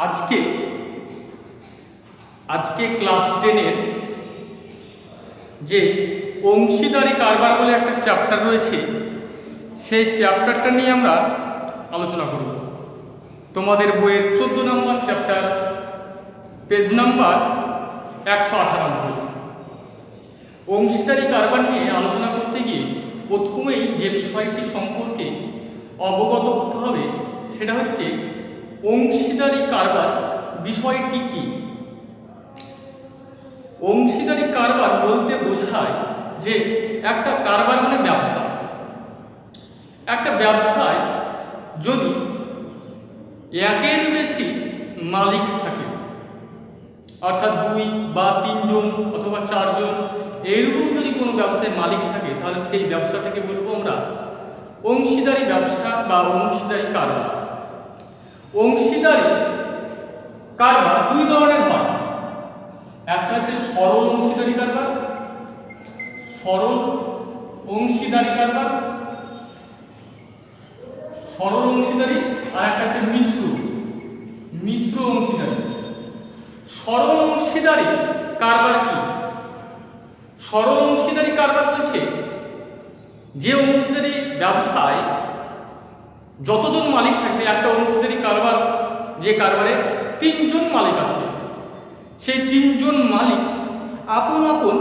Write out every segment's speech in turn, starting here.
আজকে আজকে ক্লাস 10-এর যে অংশীদারি কারবার বলে একটা চ্যাপ্টার রয়েছে, সেই চ্যাপ্টারটা নিয়ে আমরা আলোচনা করব। তোমাদের বইয়ের 14 নম্বর চ্যাপ্টার, পেজ নাম্বার 198। অংশীদারি কারবার নিয়ে আলোচনা করতে গিয়ে প্রথমেই যে বিষয়টি সম্পর্কে অবগত হতে হবে সেটা হচ্ছে অংশীদারি কারবার বিষয়টি কি। অংশীদারি কারবার বলতে বোঝায় যে একটা কারবার মানে ব্যবসা। একটা ব্যবসায় যদি একের বেশি মালিক থাকে, অর্থাৎ 2 বা 3 জন অথবা 4 জন এইরকম যদি কোনো ব্যবসায় মালিক থাকে, তাহলে সেই ব্যবসাটাকে বলবো আমরা অংশীদারি ব্যবসা বা অংশীদারি কারবার। অংশীদারি কারবার 2 ধরনের হয়। একটা হচ্ছে সরল অংশীদারি কারবার, সরল অংশীদারি কারবার, সরল অংশীদারি, আর একটা হচ্ছে মিশ্র অংশীদারি। সরল অংশীদারি কারবার কি? সরল অংশীদারি কারবার বলছে যে অংশীদারি ব্যবসায় যতজন মালিক থাকবে, একটা অংশীদারি কারবার যে কারবারে 3 জন মালিক আছে, সেই 3 জন মালিক আপন আপন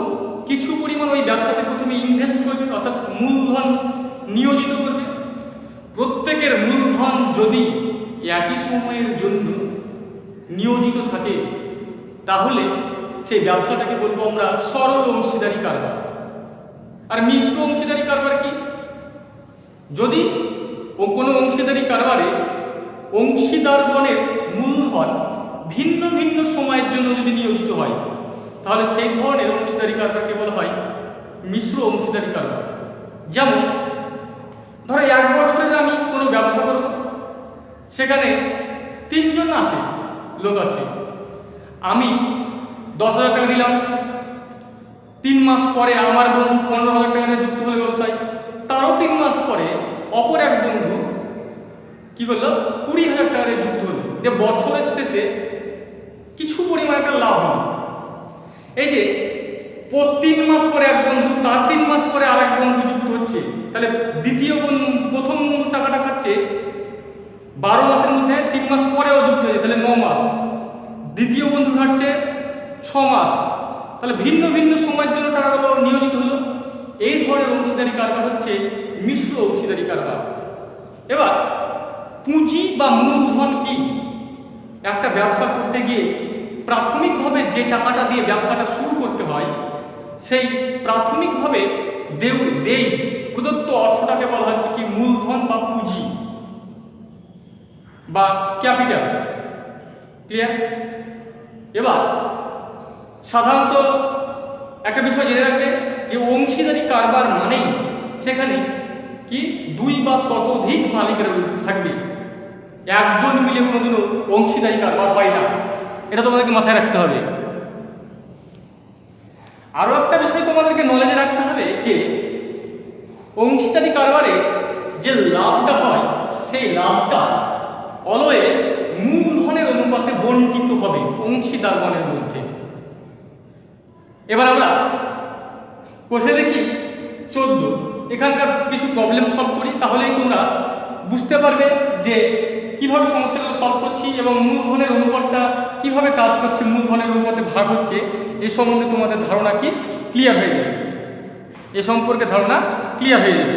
কিছু পরিমাণ ওই ব্যবসাতে প্রথমে ইনভেস্ট করবে, অর্থাৎ মূলধন নিয়োজিত করবে। প্রত্যেকের মূলধন যদি একই সময়ের জন্য নিয়োজিত থাকে, তাহলে সেই ব্যবসাটাকে বলবো আমরা সরল অংশীদারি কারবার। আর মিশ্র অংশীদারি কারবার কি? যদি কোনো অংশীদারি কারবারে অংশীদারগণের মূলধন ভিন্ন ভিন্ন সময়ের জন্য যদি নিয়োজিত হয়, তাহলে সেই ধরনের অংশীদারি কারবারকে বলা হয় মিশ্র অংশীদারি কারবার। যেমন ধরো 1 বছরের আমি কোনো ব্যবসা করব, সেখানে 3 জন আছে, লোক আছে, আমি 10,000 টাকা দিলাম। 3 মাস পরে আমার বন্ধু 15,000 টাকা দিয়ে যুক্ত হলো ব্যবসায়। তারও 3 মাস পরে অপর এক বন্ধু কি করলো, 20,000 টাকা দিয়ে যুক্ত হলো। যে বছরের শেষে কিছু পরিমাণ একটা লাভ হলো। এই যে 3 মাস পরে এক বন্ধু, তার 3 মাস পরে আর এক বন্ধু যুক্ত হচ্ছে, তাহলে প্রথম বন্ধু টাকাটা খাচ্ছে 12 মাসের মধ্যে, 3 মাস পরেও যুক্ত হয়েছে, তাহলে 9 মাস। দ্বিতীয় বন্ধু খাচ্ছে 6 মাস, তাহলে ভিন্ন ভিন্ন সময়ের জন্য টাকাগুলো নিয়োজিত হলো। এই ধরনের অংশীদারি কারবার হচ্ছে মিশ্র অংশীদারি কারবার। এবার পুঁজি বা মূলধন কি? একটা ব্যবসা করতে গিয়ে প্রাথমিকভাবে যে টাকাটা দিয়ে ব্যবসাটা শুরু করতে হয়, সেই প্রাথমিকভাবে প্রদত্ত অর্থটাকে বলা হচ্ছে কি মূলধন বা পুঁজি বা ক্যাপিটাল। ক্লিয়ার? এবার সাধারণত একটা বিষয় জেনে রাখবে যে অংশীদারি কারবার মানেই সেখানে কি 2 বা ততোধিক মালিকের থাকবে। একজন মিলে কোনোদিনও অংশীদারি কারবার হয় না, এটা তোমাদেরকে মাথায় রাখতে হবে। আরও একটা বিষয় তোমাদেরকে নলেজে রাখতে হবে যে অংশীদারি কারবারে যে লাভটা হয়, সেই লাভটা অলওয়েজ মূলধনের অনুপাতে বণ্টিত হবে অংশীদারগণের মধ্যে। এবার আমরা কোষে দেখি 14, এখানকার কিছু প্রবলেম সলভ করি, তাহলেই তোমরা বুঝতে পারবে যে কিভাবে সমস্যাগুলো সলভ করছি এবং মূলধনের অনুপাতটা কিভাবে কাজ করছে, মূলধনের অনুপাতে ভাগ হচ্ছে, এ সম্বন্ধে তোমাদের ধারণা কি ক্লিয়ার হয়ে যাবে, এ সম্পর্কে ধারণা ক্লিয়ার হয়ে যাবে।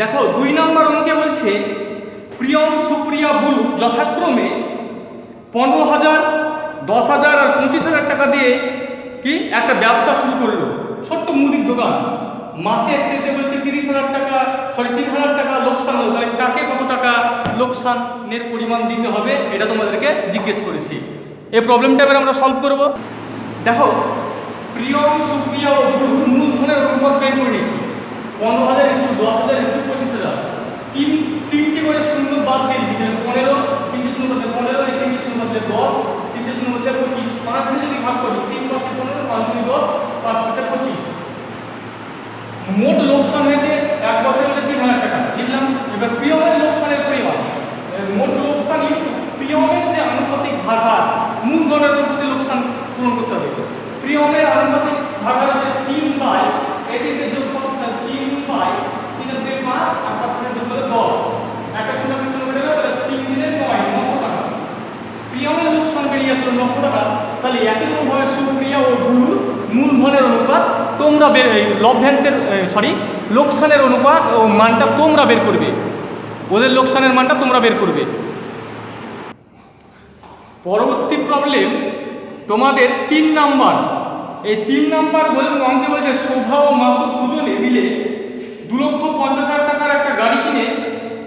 দেখো 2 নম্বর অঙ্কে বলছে প্রিয়ম, সুপ্রিয়া, বুলু যথাক্রমে 15,000, 10,000 আর 25,000 টাকা দিয়ে কি একটা ব্যবসা শুরু করলো, ছোট্ট মুদির দোকান। মাসের শেষে বলছে 3,000 টাকা লোকসান হলো, তাহলে কাকে কত টাকা লোকসানের পরিমাণ দিতে হবে এটা তোমাদেরকে জিজ্ঞেস করেছি। এই প্রবলেমটা এবার আমরা সলভ করব। দেখো প্রিয়ম, সুপ্রিয়া ও বুলুর মূলধনের অনুপাত বের করে নিয়েছি। 15,000 × 10,000 × 25,000, তিনটে করে শূন্য বাদ দিয়ে দিচ্ছি, 15, 3টে শূন্য বদলে 15, 3টে শূন্য বদলে 10, 3টে শূন্য বদলে 25, 5 দিয়ে যদি ভাগ করি 3 × 5 = 15, 5 × 10, 5 × 25। মোট লোকসান হয়েছে 1 বছরের মধ্যে 3,000 টাকা লিখলাম। এবার প্রিয়মের লোকসানের পরিমাণ, মোট লোকসান আনুপাতিক ভাগার হচ্ছে 3 বাই এটিতে যোগ করতে 3 বাই 3 এর 5 আর 5 এর যোগ করলে 10 একটা সংখ্যা পিছনে বেড়ে গেল তাহলে 3 দিনে 9 900 টাকা প্রিয়মের লোকসান বেরিয়ে আসলো 900 টাকা তাহলে একই রকম ভাবে সুপ্রিয়া ও গুরুর মূলধনের অনুপাত তোমরা লভ্যাংশের লোকসানের অনুপাত ও মানটা তোমরা বের করবে ওদের লোকসানের মানটা তোমরা বের করবে। পরবর্তী প্রবলেম তোমাদের 3 নাম্বার এই 3 নাম্বার অঙ্কে বলছে শোভা ও মাসুদ দুজনে মিলে 2,50,000 টাকার একটা গাড়ি কিনে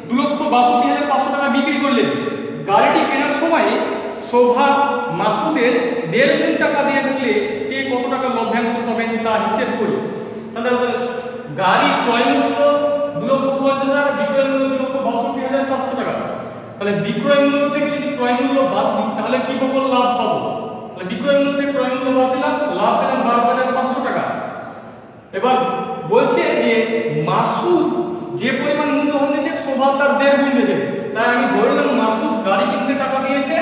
2,62,500 টাকা বিক্রি করলেন। গাড়িটি কেনার সময় শোভা মাসুদের 1.5 গুণ টাকা দিয়ে থাকলে কে কত টাকা লভ্যাংশ পাবেন তা হিসেব করি। তাহলে গাড়ি ক্রয় মূল্য 2,50,000 বিক্রয় মূল্য 2,62,500 টাকা তাহলে বিক্রয় মূল্য থেকে যদি ক্রয় মূল্য বাদ দিই তাহলে কি পাবো লাভ পাবো তাহলে বিক্রয় মূল্য থেকে ক্রয় মূল্য বাদ দিলাম লাভ পেলাম 12,500 টাকা। এবার বলছে যে মাসুদ যে পরিমাণ মূলধন দিয়েছে শোভা তার 1.5 গুণ দিয়েছে তাই আমি ধরে নিলাম মাসুদ গাড়ি কিনতে টাকা দিয়েছে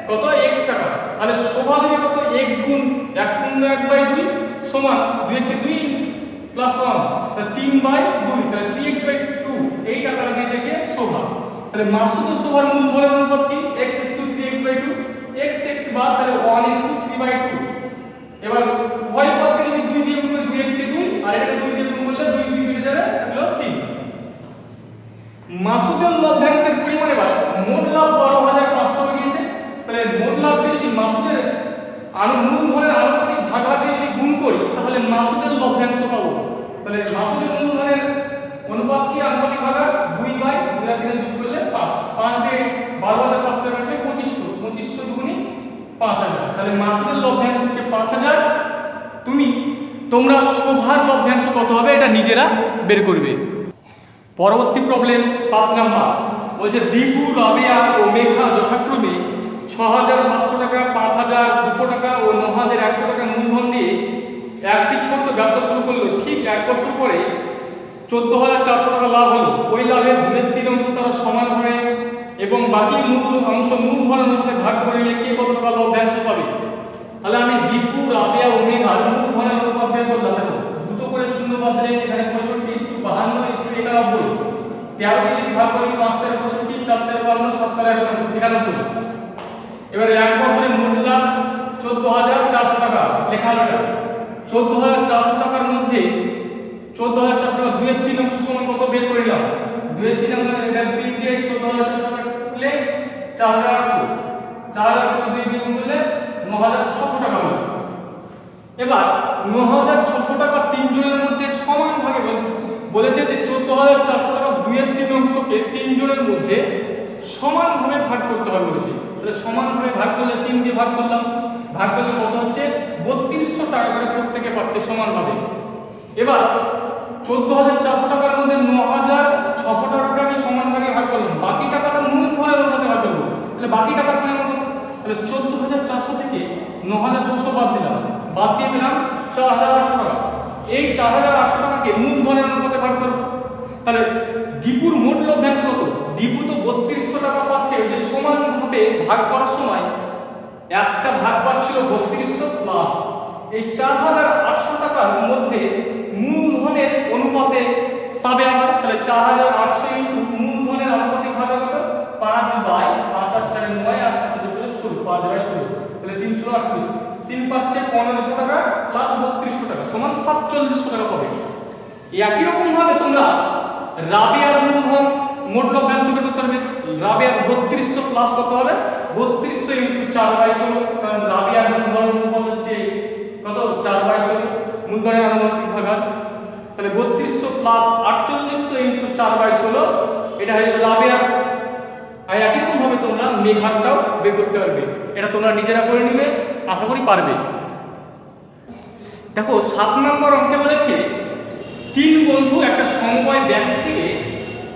কত x টাকা তাহলে শোভা দেবে কত x গুণ 1/2 সমান 2 কে 2 প্লাস 1 তাহলে 3/2 তাহলে 3x/2 এই টাকাটা দিয়েছে কে শোভা। তাহলে মাসুদ ও শোভার মূলধনের অনুপাত কি x 3x/2 x x বাদ তাহলে 1:3/2 এবার উভয় পদকে যদি 2 দিয়ে গুণ করলে 2 কে 2 আর এটাকে 2 দিয়ে গুণ করলে 2 2 কেটে যাবে থাকলো 3। মাসুদের লভ্যাংশের পরিমাণ এবার মোট লাভ 12,500 গিয়েছে তাহলে মোট লাভকে যদি মাসুদের মূলধনের আনুপাতিক ভাগাকারে যদি গুণ করি তাহলে মাসুদের লভ্যাংশ পাবো। তাহলে মাসুদের মূলধনের অনুপাত কি আনুপাতিক ভাগাকার 2/2 আর 3 যোগ করলে 5 5 দিয়ে 12,500 কাটলে 2500 দুগুণী 5,000 তাহলে মাসুদের লভ্যাংশ হচ্ছে 5,000। তোমরা শোভার লভ্যাংশ কত হবে এটা নিজেরা বের করবে। পরবর্তী প্রবলেম 5 নাম্বার বলছে দীপু রাবেয়া ও মেঘা যথাক্রমে 6,500 টাকা 5,200 টাকা ও 9,100 টাকা মূলধন দিয়ে একটি ছোট্ট ব্যবসা শুরু করলো। ঠিক 1 বছর পরে 14,400 টাকা লাভ হলো। ওই লাভের 2/3 অংশ তারা সমানভাবে এবং বাকি অংশ মূলধনের মধ্যে ভাগ করে নিয়ে কে কত টাকা লভ্যাংশ পাবে। তাহলে আমি দীপু রাবেয়া ও মেঘার মূলধনের অনুপাত বের করলাম। দেখো দুটো করে শূন্য বাদ দিলে এখানে 65:52:91 13 কে যদি ভাগ করি 5 × 65 4 × 52 7 × 91। এবারে 1 বছরে মোট লাভ 14,400 টাকা লেখা হলো। এটা 14,400 টাকার মধ্যে 14,400 টাকা 2/3 অংশ সমান কত বের করে নিলাম। 2/3 অংশ এটা 3 দিয়ে 14,400 টাকা লিখলে 4,800 4,800 2 দিয়ে গুণ করলে 9,600 টাকা হলো। এবার 9,600 টাকা তিন জনের মধ্যে সমান ভাগে বলেছে যে 14,400 টাকা 2/3 অংশকে তিন জনের মধ্যে সমানভাবে ভাগ করতে হবে বলেছে। তাহলে সমানভাবে ভাগ করলে 3 দিয়ে ভাগ করলাম, ভাগ করলে কত হচ্ছে 3200 টাকা করে প্রত্যেকে পাচ্ছে সমানভাবে। এবার 14,400 টাকার মধ্যে 9,600 টাকাকে আমি সমান ভাগে ভাগ করলাম, বাকি টাকাটা মূলধনের অনুপাতে ভাগ করব। তাহলে বাকি টাকার পরিমাণ কত? তাহলে 14,400 থেকে 9,600 বাদ দিলাম, বাদ দিয়ে পেলাম 4,800 টাকা। এই 4,800 টাকাকে মূলধনের অনুপাতে ভাগ করব। তাহলে দীপুর মোট লভ্যাংশ কত? দীপু তো 3200 টাকা পাচ্ছে, ওই যে সমানভাবে ভাগ করার সময় একটা ভাগ পাচ্ছিল 3200 প্লাস এই 4,800 টাকার মধ্যে মূলধনের অনুপাতে পাবে আবার। তাহলে 4,800 ইনটু মূলধনের আনুপাতিক ভাগ কত? 5/5 5 আর 4 9 আর 7 যোগ করলে 16 5/16 তাহলে 338 3 পাচ্ছে 1500 টাকা প্লাস 3200 টাকা সমান 4700 টাকা পাবে। একই রকম ভাবে তোমরা রাবেয়ার মূলধন মোট লভ্যাংশ বের করতে পারবে। রাবেয়ার 3200 প্লাস কত হবে? 3200 ইনটু 4/16 কারণ রাবেয়ার মূলধনের অনুপাত হচ্ছে কত? 4/16 মূলধনের আনুপাতিক ভাগ। তাহলে 3200 প্লাস 4800 ইনটু 4/16 এটা হয়ে যাবে রাবেয়ার। আর একই রকম ভাবে তোমরা মেঘারটাও বের করতে পারবে। এটা তোমরা নিজেরা করে নিবে, আশা করি পারবে। দেখো 7 নম্বর অঙ্কে বলেছে 3 বন্ধু একটা সমবায় ব্যাংক থেকে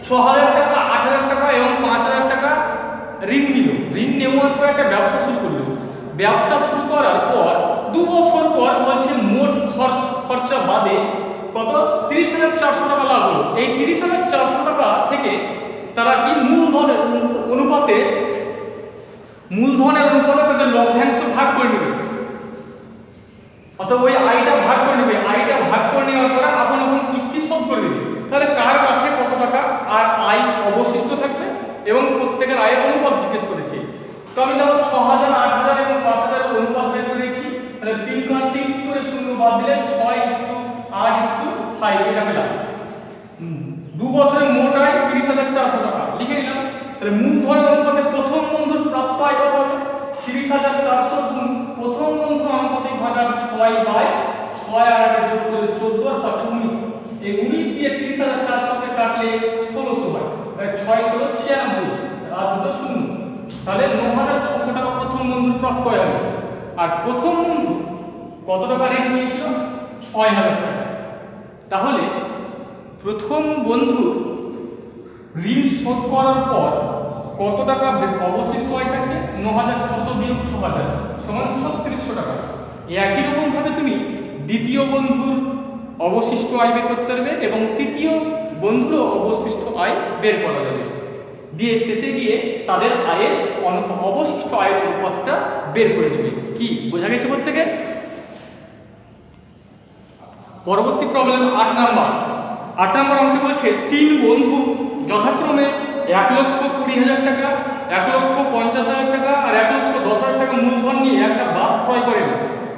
6,000 টাকা 8,000 টাকা এবং 5,000 টাকা ঋণ নিল। ঋণ নেওয়ার পর একটা ব্যবসা শুরু করলো। ব্যবসা শুরু করার পর 2 বছর পর বলছে মোট খরচা বাদে কত? 30,400 টাকা লাভ হলো। এই 30,400 টাকা থেকে তারা কি মূলধনের অনুপাতে তাদের লভ্যাংশ ভাগ করে নেবে। অথবা ওই আয়টা ভাগ করে নেবে, আয়টা ভাগ করে নেওয়ার পরে আপন আপন কিস্তি শোধ করে দেবে। তাহলে কার কাছে কত টাকা আর আয় অবশিষ্ট থাকবে এবং প্রত্যেকের আয়ের অনুপাত জিজ্ঞেস করেছে। তো আমি ধরো ৬০০০, ৮০০০ এবং ৫০০০ অনুপাত বের করেছি। তাহলে ৩টি করে শূন্য বাদ দিলে ৬:৮:৫ এটা পেলাম। 2 বছরে মোট আয় ৩০,৪০০ টাকা লিখে নিলাম। তাহলে মূলধনের অনুপাতে প্রথম বন্ধুর প্রাপ্ত আয় কত হবে? ৩০,৪০০ গুণ প্রথম বন্ধুর আনুপাতিক ভাগার ৬/৬ আর একটা যোগ করলে ১৪ আর ৫ ১৯। এই ১৯ দিয়ে ৩০,৪০০ কে কাটলে ১৬০০ হয়। তাহলে ৬/১৬ = ৯৬ আর দুটো শূন্য। তাহলে ৯,৬০০ টাকা প্রথম বন্ধুর প্রাপ্ত আয় হবে। আর প্রথম বন্ধু কত টাকা ঋণ নিয়েছিল? ৬,০০০ টাকা। তাহলে প্রথম বন্ধু ঋণ শোধ করার পর কত টাকা অবশিষ্ট আয় থাকছে? ৯,৬০০ বিয়োগ ৬,০০০ সমান ৩৬০০ টাকা। একই রকম ভাবে তুমি দ্বিতীয় বন্ধুর অবশিষ্ট আয় বের করতে পারবে এবং তৃতীয় বন্ধুরও অবশিষ্ট আয় বের করা যাবে। দিয়ে শেষে গিয়ে তাদের আয়ের অবশিষ্ট আয়ের অনুপাতটা বের করে নেবে। কি বোঝা গেছে প্রত্যেকের? পরবর্তী প্রবলেম ৮ নাম্বার। ৮ নাম্বার অঙ্কে বলছে ৩ বন্ধু যথাক্রমে ১,২০,০০০ টাকা, ১,৫০,০০০ টাকা আর ১,১০,০০০ টাকা মূলধন নিয়ে একটা বাস ক্রয় করেন।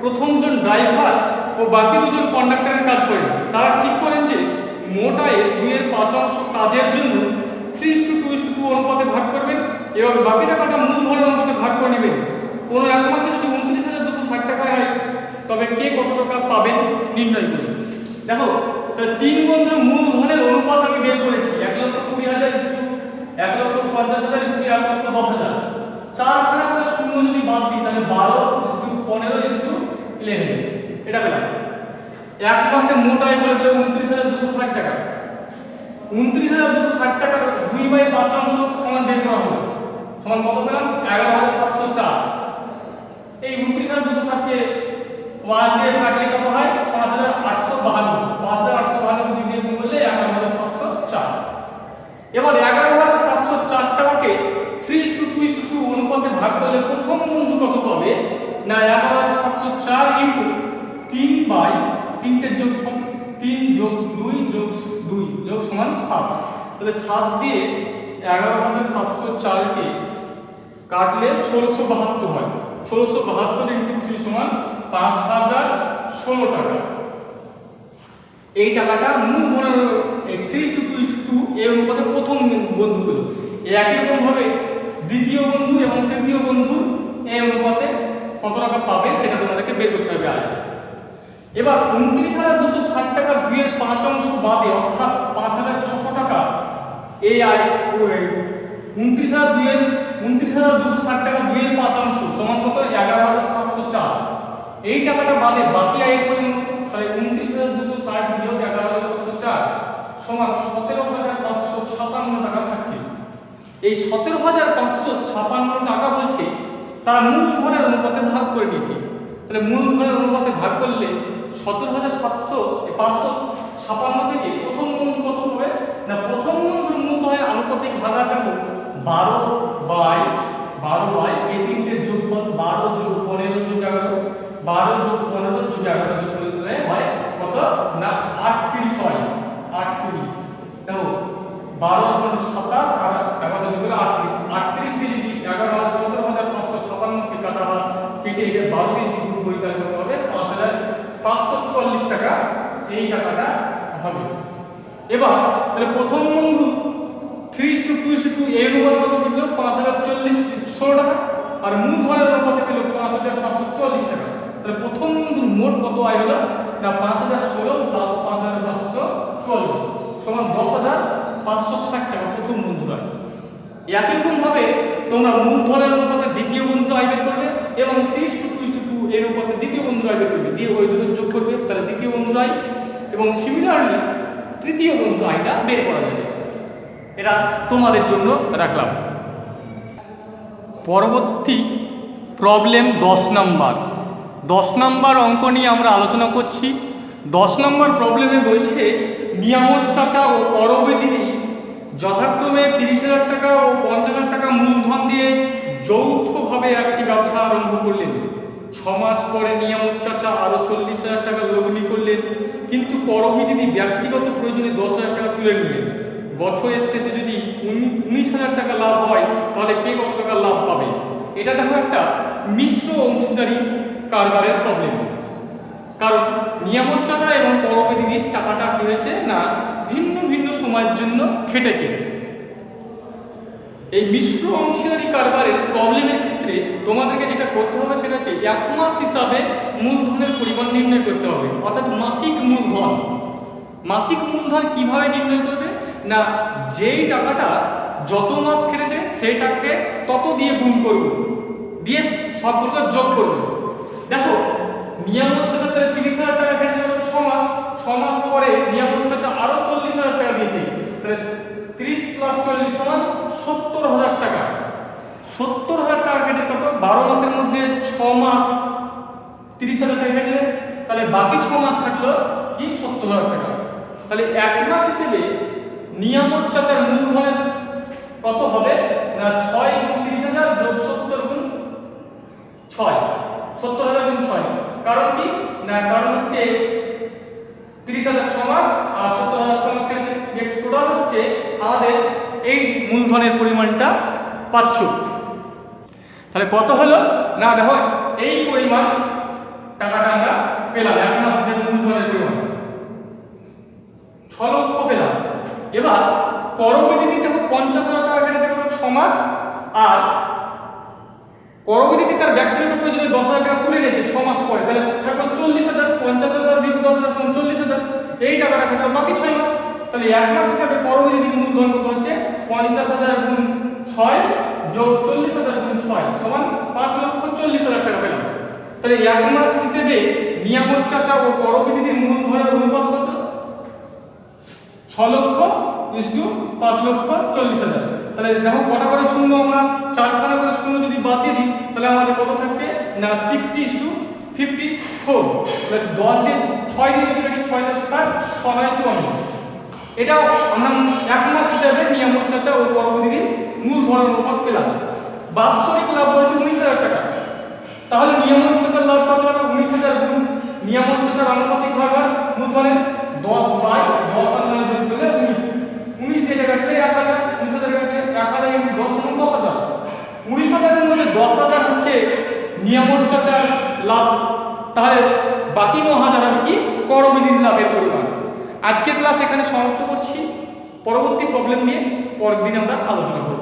প্রথমজন ড্রাইভার ও বাকি দুজন কন্ডাক্টরের কাজ করেন। তারা ঠিক করেন যে মোট আয়ের 2/5 কাজের জন্য 3:2 অনুপাতে ভাগ করবেন এবং বাকি টাকাটা মূলধনের অনুপাতে ভাগ করে নেবেন। কোনো এক মাসে যদি ২৯,২৬০ টাকা হয় তবে কে কত টাকা পাবেন নির্ণয় করুন। দেখো ৩ বন্ধুর মূলধনের অনুপাত আমি বের করেছি ১,২০,০০০ ইস্টু ১,৫০,০০০ ইস্টু ১,১০,০০০। ৪ খানা করে শূন্য যদি বাদ দিই তাহলে ১২:১৫:11 এটা পেলাম। এক মাসে মোট আয় বলে দিল ২৯,২৬০ টাকা। ২৯,২৬০ টাকার 2/5 সমান বের করা হলো সমান কত পেলাম? ১১,৭০৪। এই ২৯,২৬০ কে ৫ দিয়ে কাটলে কত হয়? ৫,৮৫২। ৫,৮৫২ 2 দিয়ে গুণ করলে ১১,৭০৪। এবার ১১,৭০৪ টাকাকে 3:2 অনুপাতে ভাগ করলে প্রথম বন্ধু কত পাবে? না ১১,৭০৪ ইনটু 3/3 যোগফল 3 যোগ 2 যোগ 2 যোগ সমান 7। তাহলে 7 দিয়ে ১১,৭০৪ কে কাটলে ১৬৭২ হয়। ১৬৭২ ইনটু 3 সমান ৫,০১৬ টাকা। এই টাকাটা মূলধনের 3:2 এই অনুপাতে প্রথম বন্ধু পেল। একই রকম ভাবে দ্বিতীয় বন্ধু এবং তৃতীয় বন্ধু এই অনুপাতে কত টাকা পাবে সেটা তোমাদেরকে বের করতে হবে। আয় এবার ২৯,২৬০ টাকার 2/5 বাদে অর্থাৎ ৫,৬০০ টাকা এই আয় ২৯,২৬০ টাকা 2/5 সমান কত? ১১,৭০৪। এই টাকাটা বাদে বাকি আয়ের পরিমাণ কত? তাহলে ২৯,২৬০ বিয়োগ ১১,৭০৪ সমান ১৭,৫৫৬ টাকা থাকছে। এই ১৭,৫৫৬ টাকা বলছে তারা মূলধনের অনুপাতে ভাগ করে নিয়েছে। তাহলে মূলধনের অনুপাতে ভাগ করলে ১৭,৫৫৬ থেকে প্রথম বন্ধু কত হবে? না প্রথম বন্ধুর মূলধনের আনুপাতিক ভাগার দেখো ১২/১২ এই তিনটের যোগফল ১২ যোগ ১৫ যোগ ১১ ১২ যোগ ১৫ যোগ ১১ যোগ করলে হয় কত? না ৩৮ হয়। ৩৮ দেখো ১২ × ২৭ আর ১১ যোগ করলে ৩৮ দিয়ে যদি ১৭,৫৫৬ কে কাটা হয় কেটে এটা ১২ দিয়ে যদি গুণ করি তাহলে কত হবে? ৫,৫৪৪ টাকা এই টাকাটা হবে। এবার তাহলে প্রথম বন্ধু 3:2 এই অনুপাতে কত পেল? ৫,০১৬ টাকা আর মূলধনের অনুপাতে পেল ৫,৫৪৪ টাকা। তাহলে প্রথম বন্ধুর মোট কত আয় হলো? না ৫,০১৬ প্লাস ৫,৫৪৪ সমান ১০,৫৬০ টাকা প্রথম বন্ধুর আয়। একই রকম ভাবে তোমরা মূলধনের অনুপাতে দ্বিতীয় বন্ধুর আয় বের করবে এবং 3:2 এর অনুপাতে দ্বিতীয় বন্ধুর আয় বের করবে, দিয়ে ওই দুটো যোগ করবে তাহলে দ্বিতীয় বন্ধুর আয় এবং সিমিলারলি তৃতীয় বন্ধুর আয়টা বের করা যাবে। এটা তোমাদের জন্য রাখলাম। পরবর্তী প্রবলেম ১০ নাম্বার। ১০ নাম্বার অঙ্ক নিয়ে আমরা আলোচনা করছি। ১০ নাম্বার প্রবলেমে বলছে নিয়ামত চাচা ও পরবে দিদি যথাক্রমে ৩০,০০০ টাকা ও ৫০,০০০ টাকা মূলধন দিয়ে যৌথভাবে একটি ব্যবসা আরম্ভ করলেন। 6 মাস পরে নিয়ামত চাচা আরো 40,000 টাকা লগ্নি করলেন, কিন্তু করবী দিদি ব্যক্তিগত প্রয়োজনে 10,000 টাকা তুলে নিলেন। বছরের শেষে যদি 19,000 টাকা লাভ হয় তাহলে কে কত টাকা লাভ পাবে? এটা দেখো একটা মিশ্র অংশীদারি কারবারের প্রবলেম। কারণ নিয়ামত চাচা এবং করবী দিদির টাকাটা কি হয়েছে না ভিন্ন ভিন্ন সময়ের জন্য খেটেছে। এই মিশ্র অংশীদারি কারবারের প্রবলেমের ক্ষেত্রে তোমাদেরকে যেটা করতে হবে সেটা হচ্ছে 1 মাস হিসাবে মূলধনের পরিমাণ নির্ণয় করতে হবে, অর্থাৎ মাসিক মূলধন। মাসিক মূলধন কিভাবে নির্ণয় করবে না যেই টাকাটা যত মাস খেটেছে সেই টাকাকে তত দিয়ে গুণ করব, দিয়ে সবগুলো যোগ করব। দেখো নিয়ামত চাচা 30,000 টাকা খেটেছে 6 মাস পরে নিয়ামত চাচা আরো 40,000 টাকা দিয়েছে, তাহলে 30 + 40 = 70,000 টাকা। 70,000 টাকা কেটে কত 12 মাসের মধ্যে 6 মাস 30,000 টাকা গেছে, তাহলে বাকি 6 মাস থাকলো কি 70,000 টাকা। তাহলে 1 মাস হিসেবে নিয়ামত চাচার মূলধনের কত হবে না 6 × 30,000 + 70 × 6, 70,000 × 6। কারণ কি না কারণ হচ্ছে 30,000 6 মাস আর 70,000 6 মাস কেটে টোটাল হচ্ছে আমাদের এই মূলধনের পরিমাণটা পাচ্ছ। তাহলে কত হলো না দেখো এই পরিমাণ টাকাটা আমরা পেলাম 1 মাস হিসেবে মূলধনের পরিমাণ 6 লক্ষ পেলাম। এবার করবী দিদি দেখো 50,000 টাকা কেটেছে কত 6 মাস, আর করবী দিদি তার ব্যক্তিগত প্রয়োজনে 10,000 টাকা তুলে নিয়েছে 6 মাস পরে, তাহলে থাকলো 40,000। 50,000 - 10,000 = 40,000। এই টাকাটা থাকলো বাকি 6 মাস। তাহলে 1 মাস হিসাবে করবী দিদির মূলধন কত হচ্ছে 50,000 × 6 + 40,000 × 6 = 5,40,000 টাকা পেলাম। তাহলে 1 মাস হিসেবে নিয়ামত চাচা ও করবী দিদির মূলধনের অনুপাত কত 6 লক্ষ = 5,40,000। তাহলে দেখো কটা করে শূন্য আমরা 4খানা করে শূন্য যদি বাদ দিয়ে দিই তাহলে আমাদের কত থাকছে না 60:54। তাহলে 10 দিয়ে 6 দিয়ে যদি কাটি 6 × 10 = 60, 6 × 9 = 54। এটাও আমরা 1 মাস হিসাবে নিয়ামত চাচা ও করবী দিদির মূলধনের অনুপাত পেলাম। বাৎসরিক লাভ হচ্ছে 19,000 টাকা। তাহলে নিয়ামত চাচার লাভ কত হবে 19,000 গুণ নিয়ামত চাচার আনুপাতিক ভাগার মূলধনের 10/10 আর 9 যোগ করলে 19। 19 দিয়ে কাটলে 1,000, 19,000 কাটলে 1,000 × 10 = 10,000। 19,000 এর মধ্যে 10,000 হচ্ছে নিয়ামত চাচার লাভ, তাহলে বাকি 9,000 হবে কি করবী দিদির লাভের পরিমাণ। আজকের ক্লাস এখানে সমাপ্ত করছি। পরবর্তী প্রবলেম নিয়ে পরের দিন আমরা আলোচনা করব।